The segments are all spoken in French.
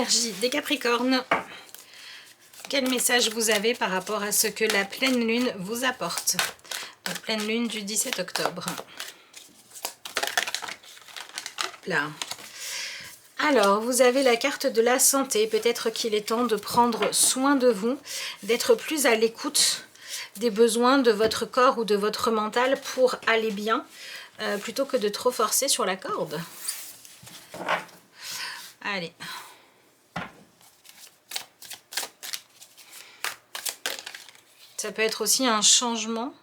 énergie des Capricornes. Quel message vous avez par rapport à ce que la pleine lune vous apporte? La pleine lune du 17 octobre. Là. Alors, vous avez la carte de la santé. Peut-être qu'il est temps de prendre soin de vous, d'être plus à l'écoute des besoins de votre corps ou de votre mental pour aller bien, plutôt que de trop forcer sur la corde. Allez. Ça peut être aussi un changement.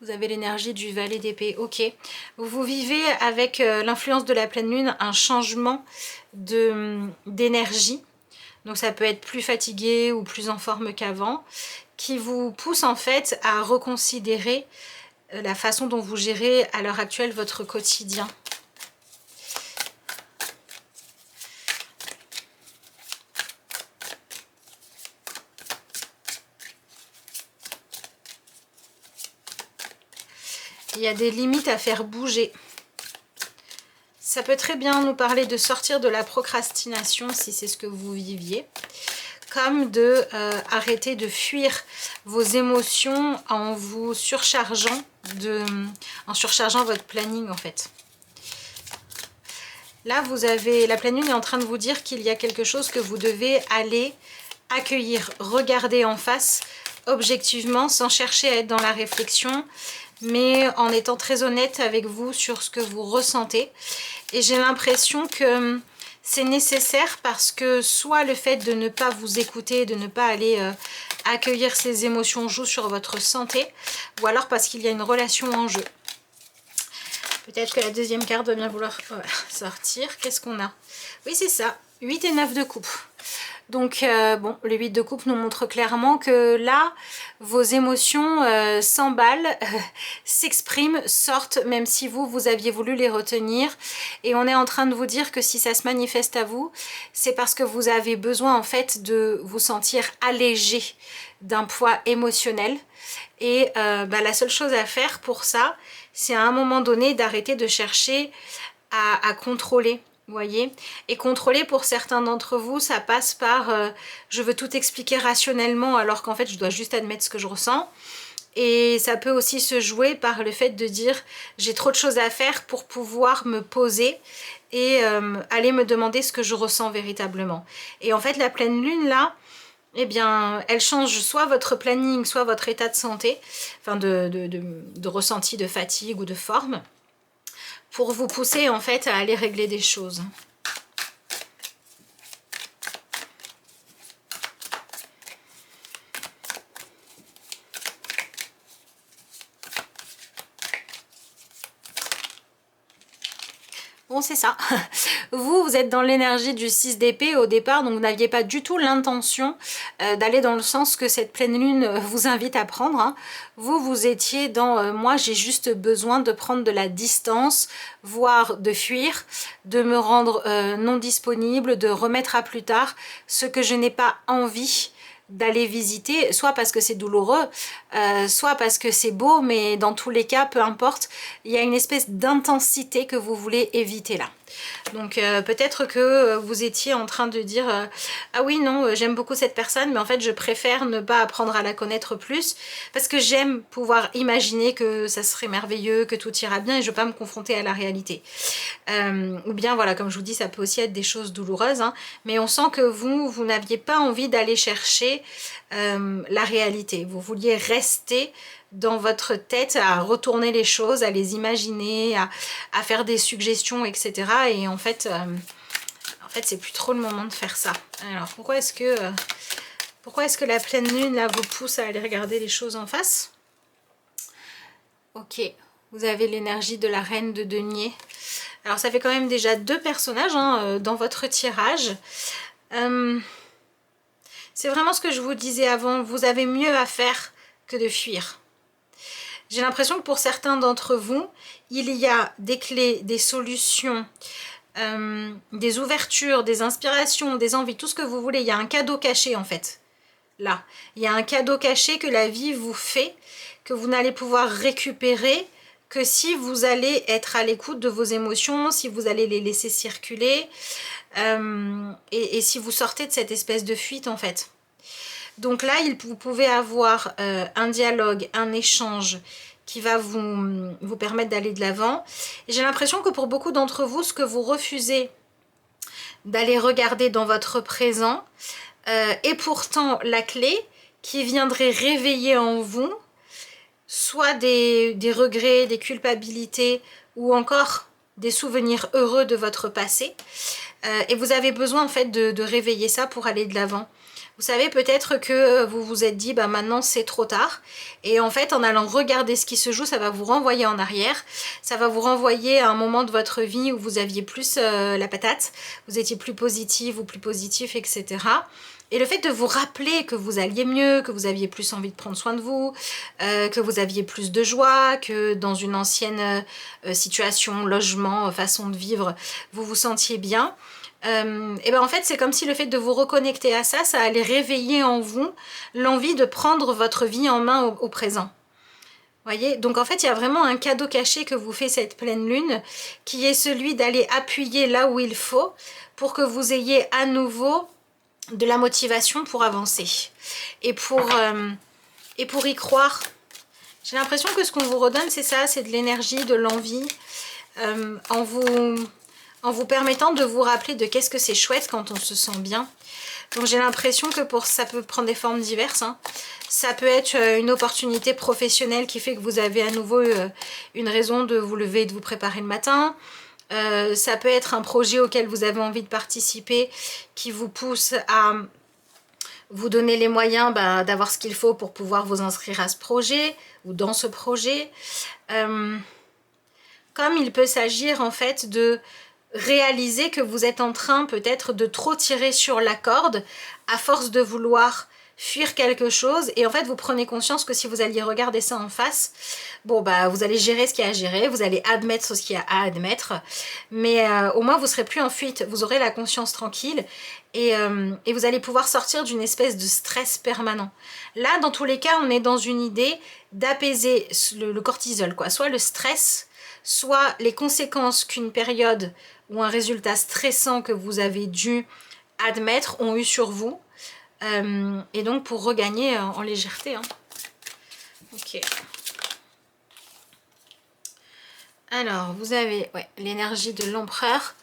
Vous avez l'énergie du valet d'épée. Ok. Vous vivez avec l'influence de la pleine lune un changement d'énergie. Donc ça peut être plus fatigué ou plus en forme qu'avant, qui vous pousse en fait à reconsidérer la façon dont vous gérez à l'heure actuelle votre quotidien. Il y a des limites à faire bouger. Ça peut très bien nous parler de sortir de la procrastination si c'est ce que vous viviez, comme de arrêter de fuir vos émotions en vous surchargeant, en surchargeant votre planning en fait. Là, vous avez la pleine lune est en train de vous dire qu'il y a quelque chose que vous devez aller accueillir, regarder en face, objectivement, sans chercher à être dans la réflexion, mais en étant très honnête avec vous sur ce que vous ressentez. Et j'ai l'impression que c'est nécessaire parce que soit le fait de ne pas vous écouter, de ne pas aller accueillir ces émotions joue sur votre santé, ou alors parce qu'il y a une relation en jeu. Peut-être que la deuxième carte va bien vouloir sortir. Qu'est-ce qu'on a? Oui, c'est ça, 8 et 9 de coupe. Donc, bon, le 8 de coupe nous montre clairement que là, vos émotions s'emballent, s'expriment, sortent, même si vous aviez voulu les retenir. Et on est en train de vous dire que si ça se manifeste à vous, c'est parce que vous avez besoin, en fait, de vous sentir allégé d'un poids émotionnel. Et la seule chose à faire pour ça, c'est à un moment donné d'arrêter de chercher à contrôler. Vous voyez, et contrôler pour certains d'entre vous, ça passe par je veux tout expliquer rationnellement alors qu'en fait je dois juste admettre ce que je ressens. Et ça peut aussi se jouer par le fait de dire j'ai trop de choses à faire pour pouvoir me poser et aller me demander ce que je ressens véritablement. Et en fait la pleine lune là, eh bien elle change soit votre planning, soit votre état de santé, enfin de ressenti de fatigue ou de forme, pour vous pousser en fait à aller régler des choses. Bon, c'est ça. Vous êtes dans l'énergie du 6 d'épée au départ, donc vous n'aviez pas du tout l'intention d'aller dans le sens que cette pleine lune vous invite à prendre. Hein. Vous étiez dans moi, j'ai juste besoin de prendre de la distance, voire de fuir, de me rendre non disponible, de remettre à plus tard ce que je n'ai pas envie d'aller visiter, soit parce que c'est douloureux, soit parce que c'est beau, mais dans tous les cas, peu importe, il y a une espèce d'intensité que vous voulez éviter là. Donc peut-être que vous étiez en train de dire ah oui non j'aime beaucoup cette personne mais en fait je préfère ne pas apprendre à la connaître plus parce que j'aime pouvoir imaginer que ça serait merveilleux, que tout ira bien et je ne veux pas me confronter à la réalité. Ou bien voilà, comme je vous dis, ça peut aussi être des choses douloureuses, hein, mais on sent que vous n'aviez pas envie d'aller chercher la réalité. Vous vouliez rester dans votre tête à retourner les choses, à les imaginer, à faire des suggestions, etc. Et en fait c'est plus trop le moment de faire ça. Alors pourquoi est-ce que la pleine lune là vous pousse à aller regarder les choses en face? Ok, vous avez l'énergie de la reine de denier. Alors ça fait quand même déjà 2 personnages hein, dans votre tirage. C'est vraiment ce que je vous disais avant, vous avez mieux à faire que de fuir. J'ai l'impression que pour certains d'entre vous, il y a des clés, des solutions, des ouvertures, des inspirations, des envies, tout ce que vous voulez. Il y a un cadeau caché en fait. Là, il y a un cadeau caché que la vie vous fait, que vous n'allez pouvoir récupérer que si vous allez être à l'écoute de vos émotions, si vous allez les laisser circuler. et si vous sortez de cette espèce de fuite en fait. Donc là, vous pouvez avoir un dialogue, un échange qui va vous permettre d'aller de l'avant. Et j'ai l'impression que pour beaucoup d'entre vous, ce que vous refusez d'aller regarder dans votre présent est pourtant la clé qui viendrait réveiller en vous soit des regrets, des culpabilités ou encore des souvenirs heureux de votre passé. Et vous avez besoin en fait de réveiller ça pour aller de l'avant. Vous savez peut-être que vous vous êtes dit bah maintenant c'est trop tard, et en fait en allant regarder ce qui se joue, ça va vous renvoyer en arrière, ça va vous renvoyer à un moment de votre vie où vous aviez plus la patate, vous étiez plus positive ou plus positif, etc. Et le fait de vous rappeler que vous alliez mieux, que vous aviez plus envie de prendre soin de vous, que vous aviez plus de joie, que dans une ancienne situation, logement, façon de vivre, vous vous sentiez bien, et ben en fait c'est comme si le fait de vous reconnecter à ça, ça allait réveiller en vous l'envie de prendre votre vie en main au présent. Voyez, donc en fait il y a vraiment un cadeau caché que vous fait cette pleine lune, qui est celui d'aller appuyer là où il faut pour que vous ayez à nouveau de la motivation pour avancer et pour y croire. J'ai l'impression que ce qu'on vous redonne c'est ça, c'est de l'énergie, de l'envie, en vous permettant de vous rappeler de qu'est-ce que c'est chouette quand on se sent bien. Donc j'ai l'impression que ça peut prendre des formes diverses, hein. Ça peut être une opportunité professionnelle qui fait que vous avez à nouveau une raison de vous lever et de vous préparer le matin. Ça peut être un projet auquel vous avez envie de participer qui vous pousse à vous donner les moyens d'avoir ce qu'il faut pour pouvoir vous inscrire à ce projet ou dans ce projet. Comme il peut s'agir en fait de réaliser que vous êtes en train peut-être de trop tirer sur la corde à force de vouloir fuir quelque chose, et en fait vous prenez conscience que si vous alliez regarder ça en face, bon vous allez gérer ce qu'il y a à gérer, vous allez admettre ce qu'il y a à admettre, mais au moins vous serez plus en fuite, vous aurez la conscience tranquille, et vous allez pouvoir sortir d'une espèce de stress permanent. Là dans tous les cas on est dans une idée d'apaiser le cortisol, quoi, soit le stress, soit les conséquences qu'une période ou un résultat stressant que vous avez dû admettre ont eu sur vous, et donc pour regagner en légèreté, hein. Ok. Alors vous avez l'énergie de l'empereur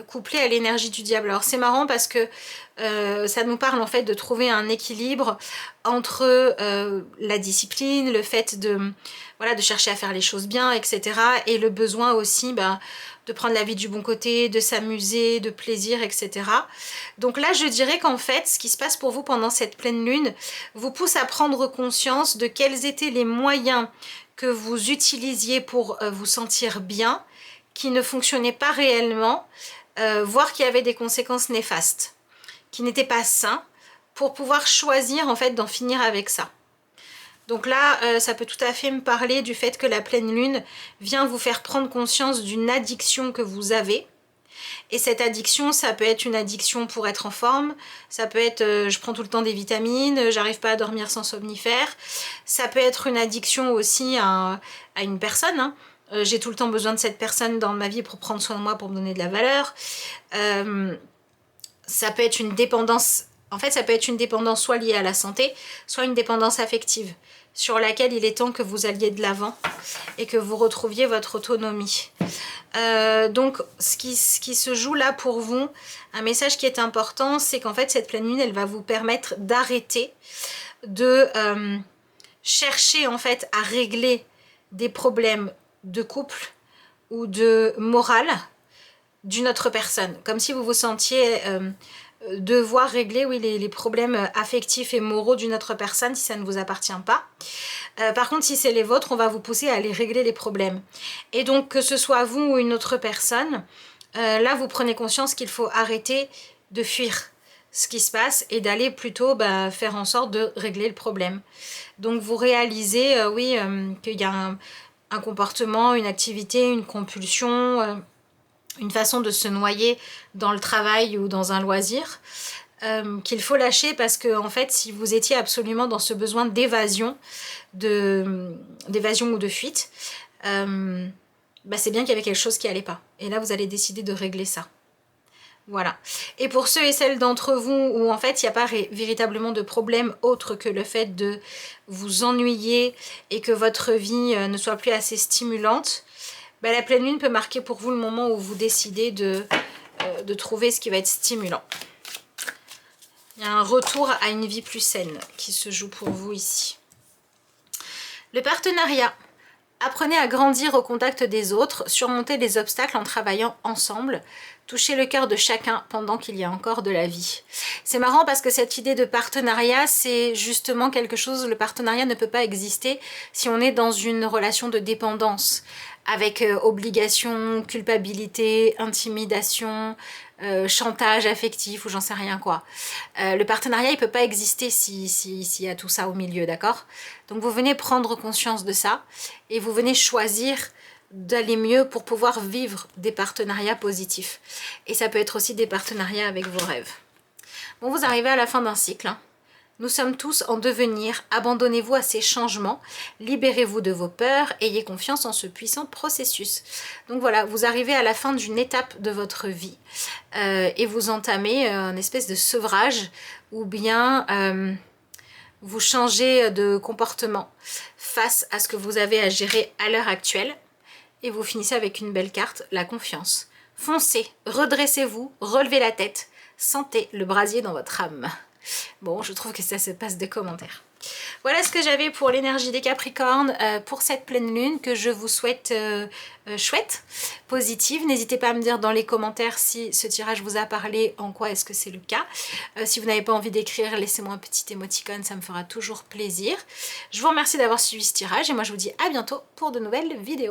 couplée à l'énergie du diable. Alors c'est marrant parce que ça nous parle en fait de trouver un équilibre entre la discipline, le fait de chercher à faire les choses bien, etc. et le besoin aussi de prendre la vie du bon côté, de s'amuser, de plaisir, etc. Donc là je dirais qu'en fait ce qui se passe pour vous pendant cette pleine lune vous pousse à prendre conscience de quels étaient les moyens que vous utilisiez pour vous sentir bien, qui ne fonctionnaient pas réellement, voire qui avaient des conséquences néfastes, qui n'étaient pas sains, pour pouvoir choisir en fait d'en finir avec ça. Donc là, ça peut tout à fait me parler du fait que la pleine lune vient vous faire prendre conscience d'une addiction que vous avez. Et cette addiction, ça peut être une addiction pour être en forme, ça peut être je prends tout le temps des vitamines, j'arrive pas à dormir sans somnifère, ça peut être une addiction aussi à une personne, hein. J'ai tout le temps besoin de cette personne dans ma vie pour prendre soin de moi, pour me donner de la valeur. Ça peut être une dépendance, en fait ça peut être une dépendance soit liée à la santé, soit une dépendance affective, sur laquelle il est temps que vous alliez de l'avant et que vous retrouviez votre autonomie. Donc ce qui se joue là pour vous, un message qui est important, c'est qu'en fait cette pleine lune elle va vous permettre d'arrêter de chercher en fait à régler des problèmes de couple ou de morale d'une autre personne, comme si vous vous sentiez devoir régler les problèmes affectifs et moraux d'une autre personne si ça ne vous appartient pas. Par contre si c'est les vôtres, on va vous pousser à aller régler les problèmes, et donc que ce soit vous ou une autre personne, là vous prenez conscience qu'il faut arrêter de fuir ce qui se passe et d'aller plutôt faire en sorte de régler le problème. Donc vous réalisez qu'il y a un comportement, une activité, une compulsion, une façon de se noyer dans le travail ou dans un loisir, qu'il faut lâcher, parce que en fait si vous étiez absolument dans ce besoin d'évasion ou de fuite, c'est bien qu'il y avait quelque chose qui allait pas, et là vous allez décider de régler ça. Voilà. Et pour ceux et celles d'entre vous où en fait il n'y a pas véritablement de problème autre que le fait de vous ennuyer et que votre vie ne soit plus assez stimulante, bah, la pleine lune peut marquer pour vous le moment où vous décidez de trouver ce qui va être stimulant. Il y a un retour à une vie plus saine qui se joue pour vous ici. Le partenariat. Apprenez à grandir au contact des autres, surmonter les obstacles en travaillant ensemble, toucher le cœur de chacun pendant qu'il y a encore de la vie. C'est marrant parce que cette idée de partenariat, c'est justement quelque chose, le partenariat ne peut pas exister si on est dans une relation de dépendance, avec obligation, culpabilité, intimidation, chantage affectif ou j'en sais rien quoi. Le partenariat il peut pas exister s'il y a tout ça au milieu, d'accord? Donc vous venez prendre conscience de ça et vous venez choisir d'aller mieux pour pouvoir vivre des partenariats positifs. Et ça peut être aussi des partenariats avec vos rêves. Bon, vous arrivez à la fin d'un cycle, hein. Nous sommes tous en devenir, abandonnez-vous à ces changements, libérez-vous de vos peurs, ayez confiance en ce puissant processus. Donc voilà, vous arrivez à la fin d'une étape de votre vie et vous entamez une espèce de sevrage ou bien vous changez de comportement face à ce que vous avez à gérer à l'heure actuelle et vous finissez avec une belle carte, la confiance. Foncez, redressez-vous, relevez la tête, sentez le brasier dans votre âme. Bon, je trouve que ça se passe des commentaires. Voilà ce que j'avais pour l'énergie des Capricornes pour cette pleine lune que je vous souhaite chouette, positive. N'hésitez pas à me dire dans les commentaires si ce tirage vous a parlé, en quoi est-ce que c'est le cas. Si vous n'avez pas envie d'écrire, laissez-moi un petit émoticône, ça me fera toujours plaisir. Je vous remercie d'avoir suivi ce tirage et moi je vous dis à bientôt pour de nouvelles vidéos.